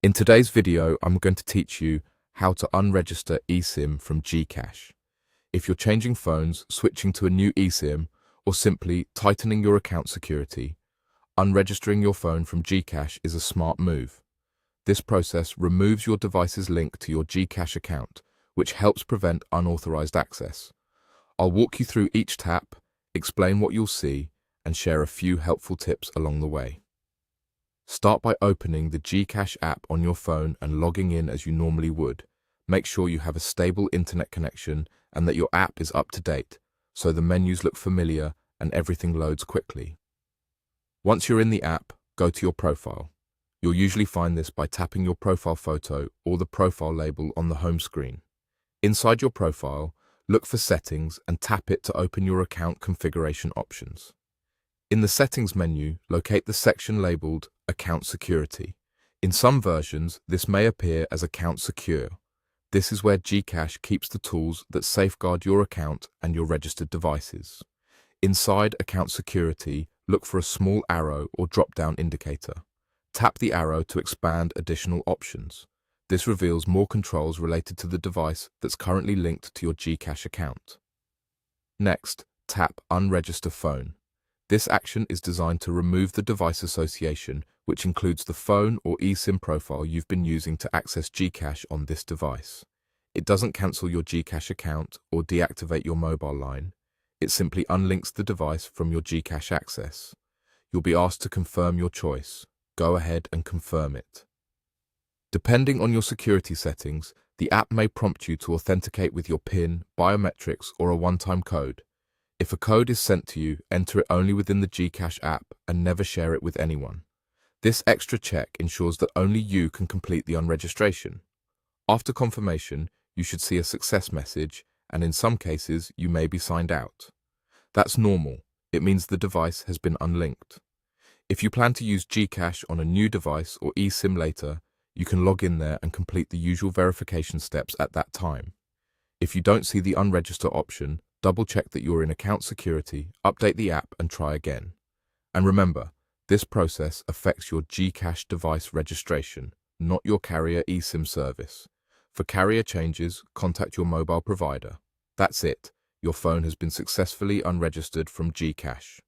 In today's video, I'm going to teach you how to unregister eSIM from GCash. If you're changing phones, switching to a new eSIM, or simply tightening your account security, unregistering your phone from GCash is a smart move. This process removes your device's link to your GCash account, which helps prevent unauthorized access. I'll walk you through each tap, explain what you'll see, and share a few helpful tips along the way. Start by opening the GCash app on your phone and logging in as you normally would. Make sure you have a stable internet connection and that your app is up to date, so the menus look familiar and everything loads quickly. Once you're in the app, go to your profile. You'll usually find this by tapping your profile photo or the profile label on the home screen. Inside your profile, look for Settings and tap it to open your account configuration options. In the Settings menu, locate the section labeled Account Security. In some versions, this may appear as Account Secure. This is where GCash keeps the tools that safeguard your account and your registered devices. Inside Account Security, look for a small arrow or drop-down indicator. Tap the arrow to expand additional options. This reveals more controls related to the device that's currently linked to your GCash account. Next, tap Unregister Phone. This action is designed to remove the device association, which includes the phone or eSIM profile you've been using to access GCash on this device. It doesn't cancel your GCash account or deactivate your mobile line. It simply unlinks the device from your GCash access. You'll be asked to confirm your choice. Go ahead and confirm it. Depending on your security settings, the app may prompt you to authenticate with your PIN, biometrics, or a one-time code. If a code is sent to you, enter it only within the GCash app and never share it with anyone. This extra check ensures that only you can complete the unregistration. After confirmation, you should see a success message, and in some cases, you may be signed out. That's normal. It means the device has been unlinked. If you plan to use GCash on a new device or eSIM later, you can log in there and complete the usual verification steps at that time. If you don't see the unregister option, double-check that you're in account security, update the app, and try again. And remember, this process affects your GCash device registration, not your carrier eSIM service. For carrier changes, contact your mobile provider. That's it. Your phone has been successfully unregistered from GCash.